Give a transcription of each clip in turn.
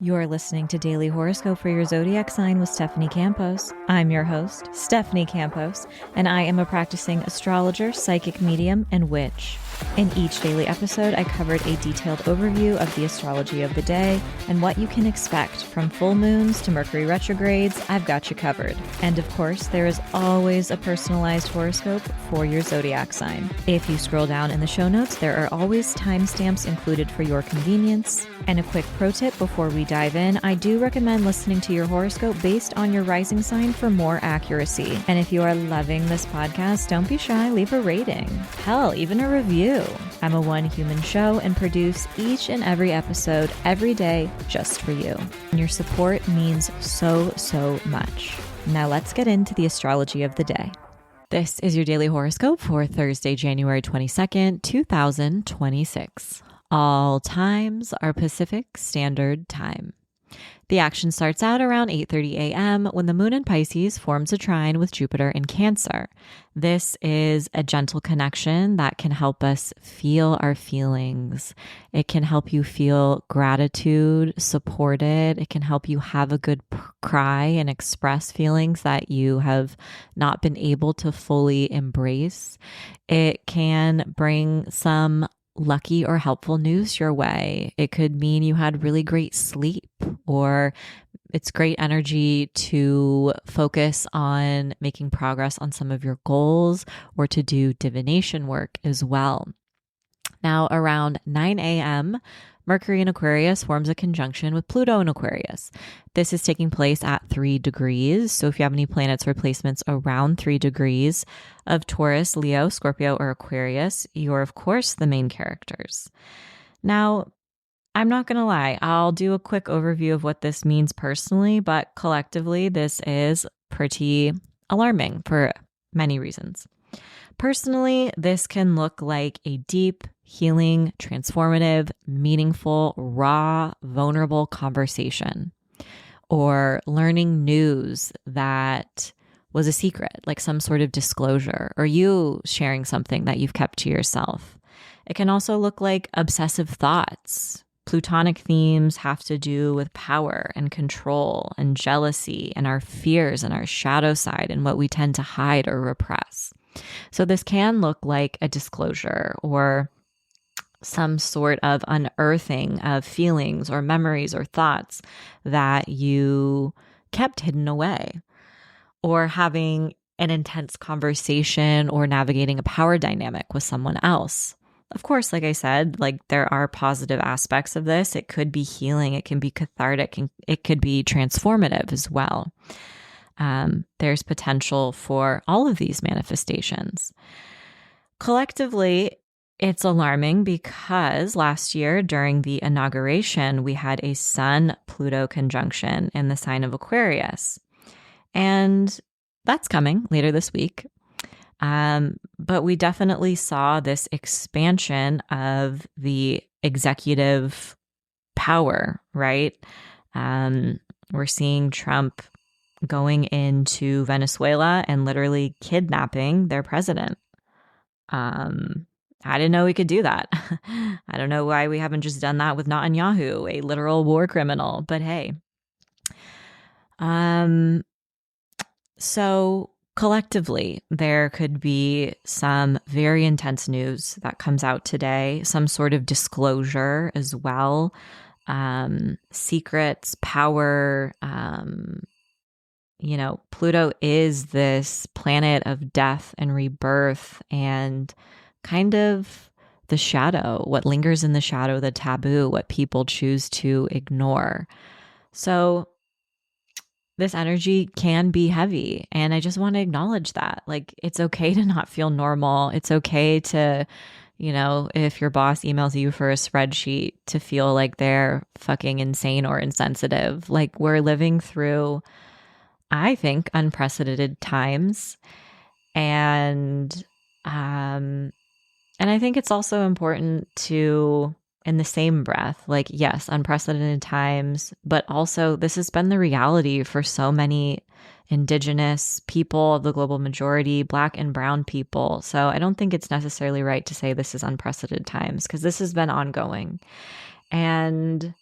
You're listening to Daily Horoscope for your zodiac sign with Stephanie Campos. I'm your host, Stephanie Campos, and I am a practicing astrologer, psychic medium, and witch. In each daily episode, I covered a detailed overview of the astrology of the day and what you can expect from full moons to Mercury retrogrades. I've got you covered. And of course, there is always a personalized horoscope for your zodiac sign. If you scroll down in the show notes, there are always timestamps included for your convenience. And a quick pro tip before we dive in, I do recommend listening to your horoscope based on your rising sign for more accuracy. And if you are loving this podcast, don't be shy, leave a rating. Hell, even a review. I'm a one human show and produce each and every episode every day just for you. And your support means so much. Now let's get into the astrology of the day. This is your daily horoscope for Thursday, January 22nd, 2026. All times are Pacific Standard Time. The action starts out around 8:30 a.m. when the moon in Pisces forms a trine with Jupiter in Cancer. This is a gentle connection that can help us feel our feelings. It can help you feel gratitude, supported. It can help you have a good cry and express feelings that you have not been able to fully embrace. It can bring some lucky or helpful news your way. It could mean you had really great sleep, or it's great energy to focus on making progress on some of your goals or to do divination work as well. Now, around 9 a.m., Mercury in Aquarius forms a conjunction with Pluto in Aquarius. This is taking place at 3 degrees. So if you have any planets or placements around 3 degrees of Taurus, Leo, Scorpio, or Aquarius, you're of course the main characters. Now, I'm not going to lie, I'll do a quick overview of what this means personally, but collectively, this is pretty alarming for many reasons. Personally, this can look like a deep, healing, transformative, meaningful, raw, vulnerable conversation, or learning news that was a secret, like some sort of disclosure, or you sharing something that you've kept to yourself. It can also look like obsessive thoughts. Plutonic themes have to do with power and control and jealousy and our fears and our shadow side and what we tend to hide or repress. So this can look like a disclosure or some sort of unearthing of feelings or memories or thoughts that you kept hidden away, or having an intense conversation or navigating a power dynamic with someone else. Of course, like I said, like there are positive aspects of this. It could be healing. It can be cathartic. It could be transformative as well. There's potential for all of these manifestations. Collectively, it's alarming because last year during the inauguration, we had a Sun-Pluto conjunction in the sign of Aquarius. And that's coming later this week. But we definitely saw this expansion of the executive power, right? We're seeing Trump going into Venezuela and literally kidnapping their president. I didn't know we could do that. I don't know why we haven't just done that with Netanyahu, a literal war criminal, but hey. So collectively, there could be some very intense news that comes out today, some sort of disclosure as well, secrets, power. Pluto is this planet of death and rebirth and kind of the shadow, what lingers in the shadow, the taboo, what people choose to ignore. So this energy can be heavy. And I just want to acknowledge that. Like, it's okay to not feel normal. It's okay to, if your boss emails you for a spreadsheet, to feel like they're fucking insane or insensitive. Like, we're living through, I think, unprecedented times. And I think it's also important to, in the same breath, like, yes, unprecedented times, but also this has been the reality for so many Indigenous people of the global majority, Black and Brown people. So I don't think it's necessarily right to say this is unprecedented times, because this has been ongoing. And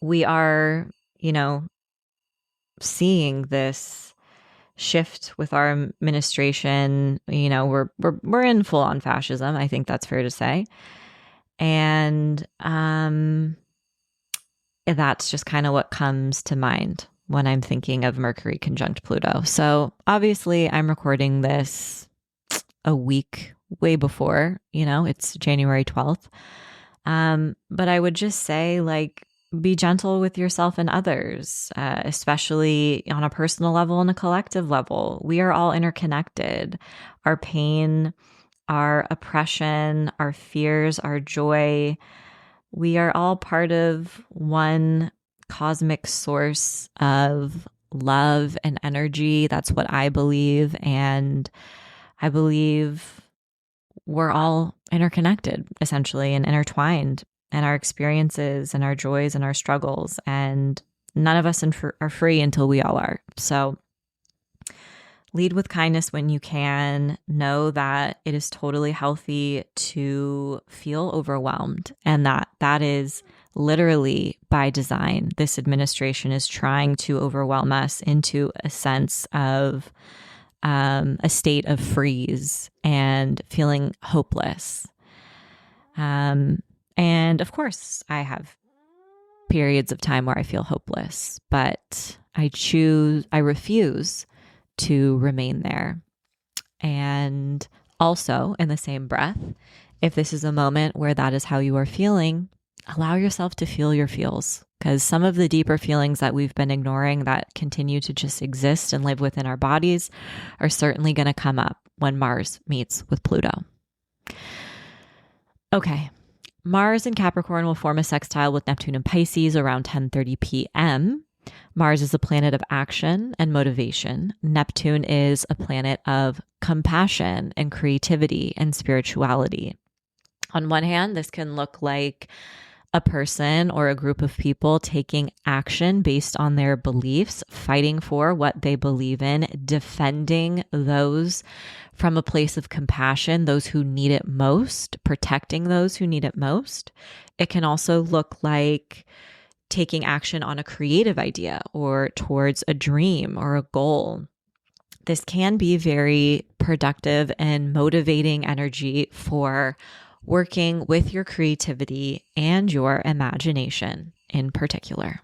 we are, seeing this shift with our administration. We're in full on fascism. I think that's fair to say. And that's just kind of what comes to mind when I'm thinking of Mercury conjunct Pluto. So obviously I'm recording this a week way before, it's January 12th. But I would just say, be gentle with yourself and others, especially on a personal level and a collective level. We are all interconnected. Our pain, our oppression, our fears, our joy, we are all part of one cosmic source of love and energy. That's what I believe. And I believe we're all interconnected, essentially, and intertwined, and our experiences and our joys and our struggles. And none of us are free until we all are. So lead with kindness when you can. Know that it is totally healthy to feel overwhelmed, and that is literally by design. This administration is trying to overwhelm us into a sense of a state of freeze and feeling hopeless. And of course, I have periods of time where I feel hopeless, but I refuse to remain there. And also, in the same breath, if this is a moment where that is how you are feeling, allow yourself to feel your feels, because some of the deeper feelings that we've been ignoring that continue to just exist and live within our bodies are certainly going to come up when Mars meets with Pluto. Okay. Mars in Capricorn will form a sextile with Neptune in Pisces around 10:30 p.m. Mars is a planet of action and motivation. Neptune is a planet of compassion and creativity and spirituality. On one hand, this can look like a person or a group of people taking action based on their beliefs, fighting for what they believe in, defending those from a place of compassion, those who need it most, protecting those who need it most. It can also look like taking action on a creative idea or towards a dream or a goal. This can be very productive and motivating energy for working with your creativity and your imagination in particular.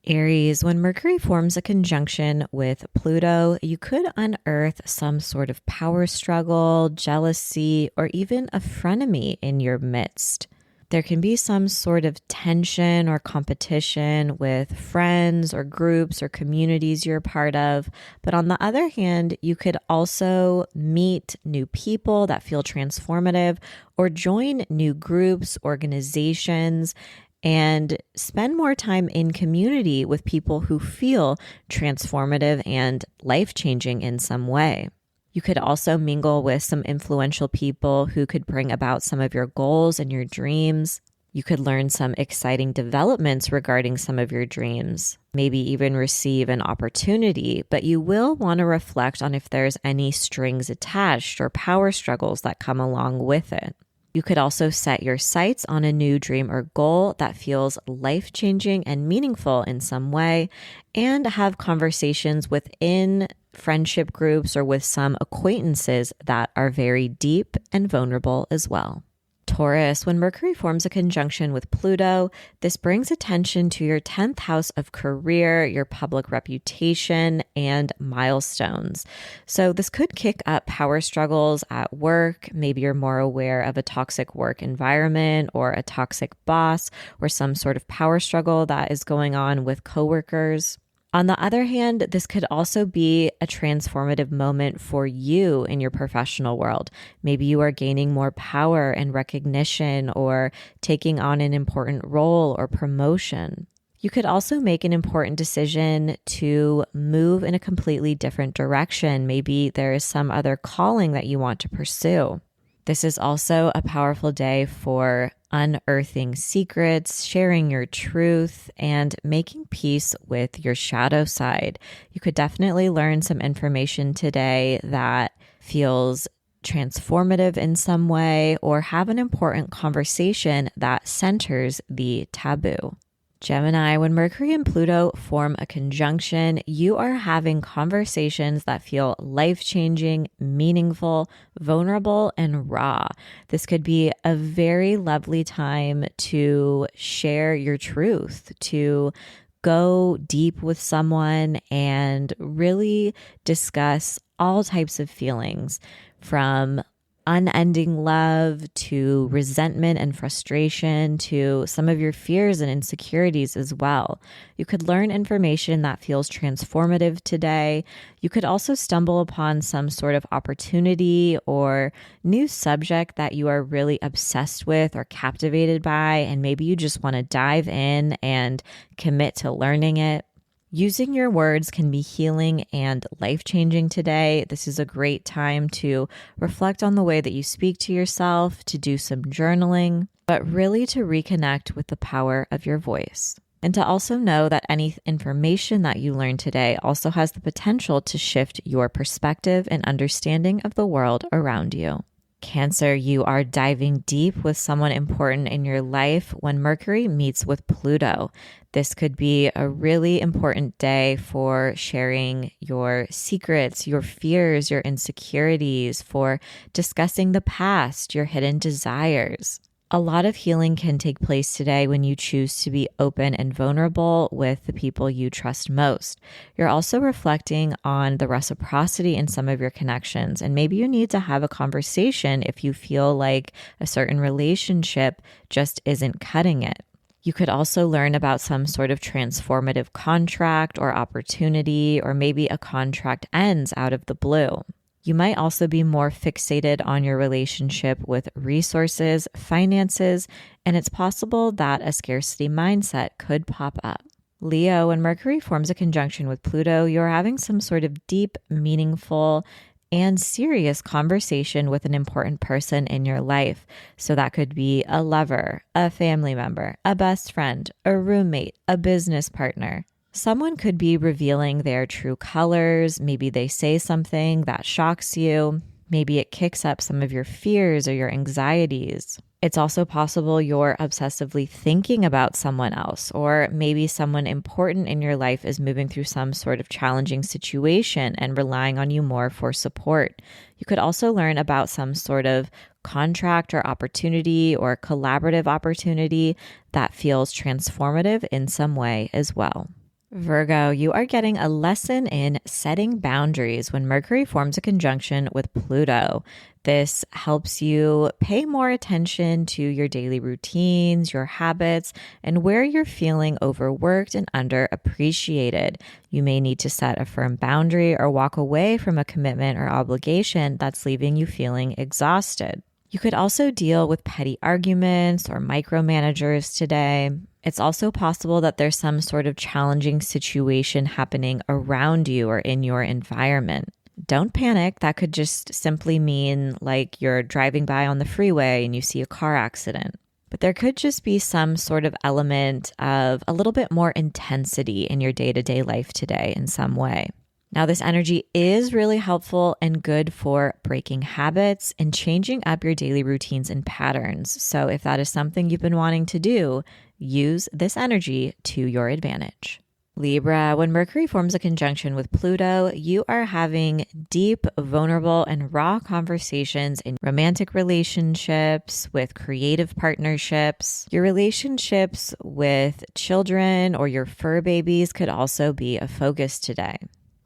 Aries, when Mercury forms a conjunction with Pluto, you could unearth some sort of power struggle, jealousy, or even a frenemy in your midst. There can be some sort of tension or competition with friends or groups or communities you're a part of. But on the other hand, you could also meet new people that feel transformative or join new groups, organizations, and spend more time in community with people who feel transformative and life-changing in some way. You could also mingle with some influential people who could bring about some of your goals and your dreams. You could learn some exciting developments regarding some of your dreams, maybe even receive an opportunity, but you will want to reflect on if there's any strings attached or power struggles that come along with it. You could also set your sights on a new dream or goal that feels life-changing and meaningful in some way, and have conversations within friendship groups or with some acquaintances that are very deep and vulnerable as well. Taurus, when Mercury forms a conjunction with Pluto, this brings attention to your 10th house of career, your public reputation, and milestones. So this could kick up power struggles at work. Maybe you're more aware of a toxic work environment or a toxic boss or some sort of power struggle that is going on with coworkers. On the other hand, this could also be a transformative moment for you in your professional world. Maybe you are gaining more power and recognition or taking on an important role or promotion. You could also make an important decision to move in a completely different direction. Maybe there is some other calling that you want to pursue. This is also a powerful day for unearthing secrets, sharing your truth, and making peace with your shadow side. You could definitely learn some information today that feels transformative in some way, or have an important conversation that centers the taboo. Gemini, when Mercury and Pluto form a conjunction, you are having conversations that feel life-changing, meaningful, vulnerable, and raw. This could be a very lovely time to share your truth, to go deep with someone and really discuss all types of feelings, from unending love to resentment and frustration to some of your fears and insecurities as well. You could learn information that feels transformative today. You could also stumble upon some sort of opportunity or new subject that you are really obsessed with or captivated by, and maybe you just want to dive in and commit to learning it. Using your words can be healing and life-changing today. This is a great time to reflect on the way that you speak to yourself, to do some journaling, but really to reconnect with the power of your voice. And to also know that any information that you learn today also has the potential to shift your perspective and understanding of the world around you. Cancer, you are diving deep with someone important in your life when Mercury meets with Pluto. This could be a really important day for sharing your secrets, your fears, your insecurities, for discussing the past, your hidden desires. A lot of healing can take place today when you choose to be open and vulnerable with the people you trust most. You're also reflecting on the reciprocity in some of your connections, and maybe you need to have a conversation if you feel like a certain relationship just isn't cutting it. You could also learn about some sort of transformative contract or opportunity, or maybe a contract ends out of the blue. You might also be more fixated on your relationship with resources, finances, and it's possible that a scarcity mindset could pop up. Leo, when Mercury forms a conjunction with Pluto, you're having some sort of deep, meaningful, and serious conversation with an important person in your life. So that could be a lover, a family member, a best friend, a roommate, a business partner. Someone could be revealing their true colors. Maybe they say something that shocks you. Maybe it kicks up some of your fears or your anxieties. It's also possible you're obsessively thinking about someone else, or maybe someone important in your life is moving through some sort of challenging situation and relying on you more for support. You could also learn about some sort of contract or opportunity or collaborative opportunity that feels transformative in some way as well. Virgo, you are getting a lesson in setting boundaries when Mercury forms a conjunction with Pluto. This helps you pay more attention to your daily routines, your habits, and where you're feeling overworked and underappreciated. You may need to set a firm boundary or walk away from a commitment or obligation that's leaving you feeling exhausted. You could also deal with petty arguments or micromanagers today. It's also possible that there's some sort of challenging situation happening around you or in your environment. Don't panic. That could just simply mean like you're driving by on the freeway and you see a car accident. But there could just be some sort of element of a little bit more intensity in your day-to-day life today in some way. Now, this energy is really helpful and good for breaking habits and changing up your daily routines and patterns. So if that is something you've been wanting to do, use this energy to your advantage. Libra, when Mercury forms a conjunction with Pluto, you are having deep, vulnerable, and raw conversations in romantic relationships, with creative partnerships. Your relationships with children or your fur babies could also be a focus today.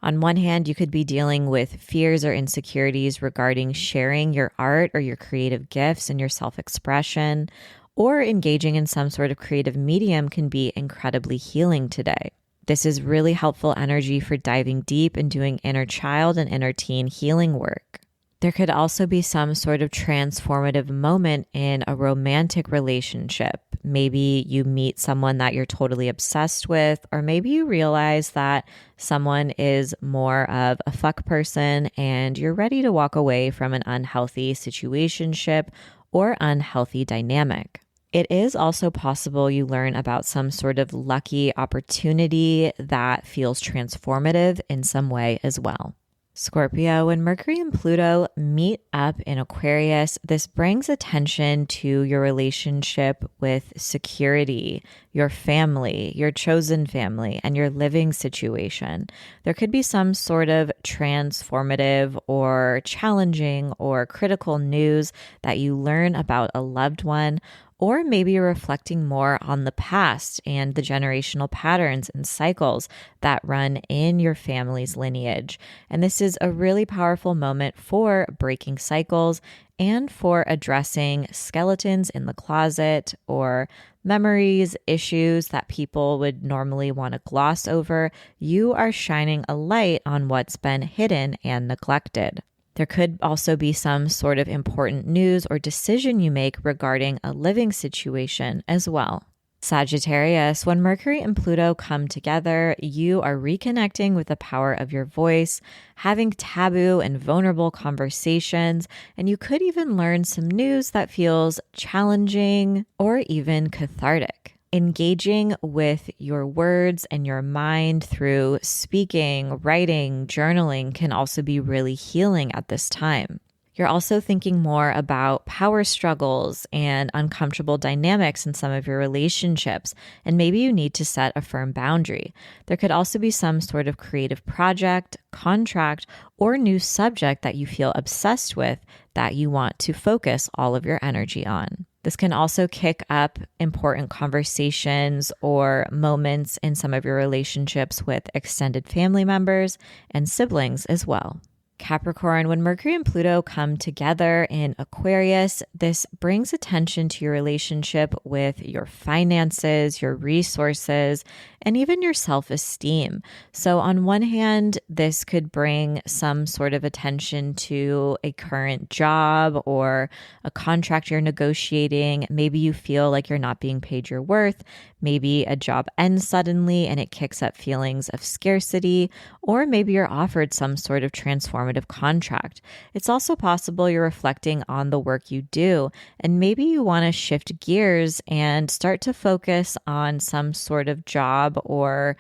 On one hand, you could be dealing with fears or insecurities regarding sharing your art or your creative gifts and your self-expression, or engaging in some sort of creative medium can be incredibly healing today. This is really helpful energy for diving deep and doing inner child and inner teen healing work. There could also be some sort of transformative moment in a romantic relationship. Maybe you meet someone that you're totally obsessed with, or maybe you realize that someone is more of a fuck person and you're ready to walk away from an unhealthy situationship or unhealthy dynamic. It is also possible you learn about some sort of lucky opportunity that feels transformative in some way as well. Scorpio, when Mercury and Pluto meet up in Aquarius, this brings attention to your relationship with security, your family, your chosen family, and your living situation. There could be some sort of transformative or challenging or critical news that you learn about a loved one. Or maybe you're reflecting more on the past and the generational patterns and cycles that run in your family's lineage. And this is a really powerful moment for breaking cycles and for addressing skeletons in the closet or memories, issues that people would normally want to gloss over. You are shining a light on what's been hidden and neglected. There could also be some sort of important news or decision you make regarding a living situation as well. Sagittarius, when Mercury and Pluto come together, you are reconnecting with the power of your voice, having taboo and vulnerable conversations, and you could even learn some news that feels challenging or even cathartic. Engaging with your words and your mind through speaking, writing, journaling can also be really healing at this time. You're also thinking more about power struggles and uncomfortable dynamics in some of your relationships, and maybe you need to set a firm boundary. There could also be some sort of creative project, contract, or new subject that you feel obsessed with that you want to focus all of your energy on. This can also kick up important conversations or moments in some of your relationships with extended family members and siblings as well. Capricorn, when Mercury and Pluto come together in Aquarius, this brings attention to your relationship with your finances, your resources, and even your self-esteem. So on one hand, this could bring some sort of attention to a current job or a contract you're negotiating. Maybe you feel like you're not being paid your worth. Maybe a job ends suddenly and it kicks up feelings of scarcity, or maybe you're offered some sort of transformative contract. It's also possible you're reflecting on the work you do, and maybe you want to shift gears and start to focus on some sort of job or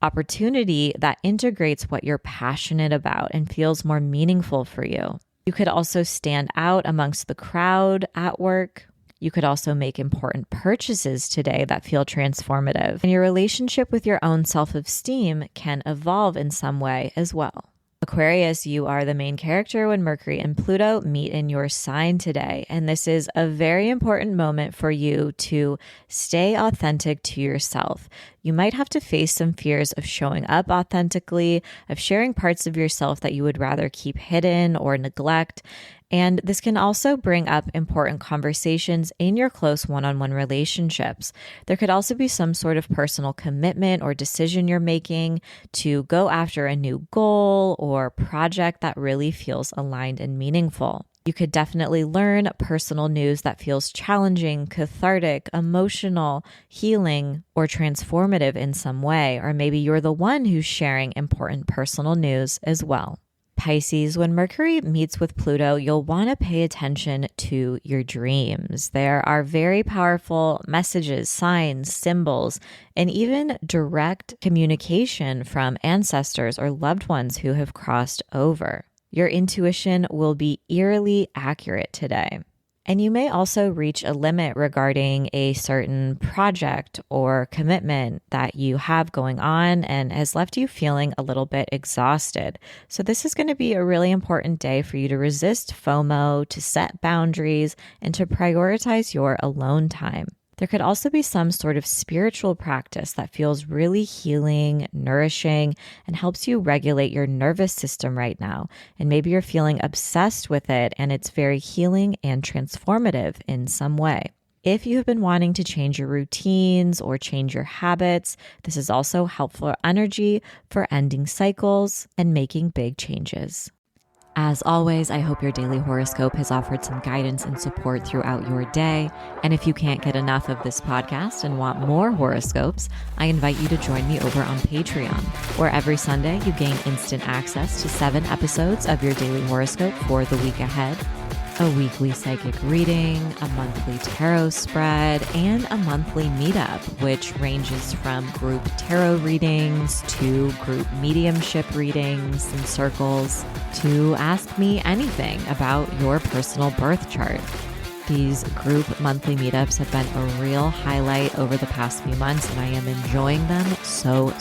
opportunity that integrates what you're passionate about and feels more meaningful for you. You could also stand out amongst the crowd at work. You could also make important purchases today that feel transformative. And your relationship with your own self-esteem can evolve in some way as well. Aquarius, you are the main character when Mercury and Pluto meet in your sign today. And this is a very important moment for you to stay authentic to yourself. You might have to face some fears of showing up authentically, of sharing parts of yourself that you would rather keep hidden or neglect. And this can also bring up important conversations in your close one-on-one relationships. There could also be some sort of personal commitment or decision you're making to go after a new goal or project that really feels aligned and meaningful. You could definitely learn personal news that feels challenging, cathartic, emotional, healing, or transformative in some way. Or maybe you're the one who's sharing important personal news as well. Pisces, when Mercury meets with Pluto, you'll want to pay attention to your dreams. There are very powerful messages, signs, symbols, and even direct communication from ancestors or loved ones who have crossed over. Your intuition will be eerily accurate today. And you may also reach a limit regarding a certain project or commitment that you have going on and has left you feeling a little bit exhausted. So this is going to be a really important day for you to resist FOMO, to set boundaries, and to prioritize your alone time. There could also be some sort of spiritual practice that feels really healing, nourishing, and helps you regulate your nervous system right now. And maybe you're feeling obsessed with it and it's very healing and transformative in some way. If you have been wanting to change your routines or change your habits, this is also helpful energy for ending cycles and making big changes. As always, I hope your daily horoscope has offered some guidance and support throughout your day. And if you can't get enough of this podcast and want more horoscopes, I invite you to join me over on Patreon, where every Sunday you gain instant access to 7 episodes of your daily horoscope for the week ahead. a weekly psychic reading, a monthly tarot spread, and a monthly meetup, which ranges from group tarot readings to group mediumship readings and circles to ask me anything about your personal birth chart. These group monthly meetups have been a real highlight over the past few months, and I am enjoying them so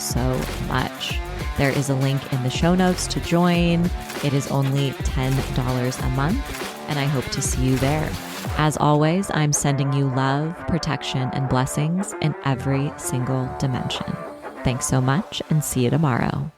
much. There is a link in the show notes to join. It is only $10 a month, and I hope to see you there. As always, I'm sending you love, protection, and blessings in every single dimension. Thanks so much, and see you tomorrow.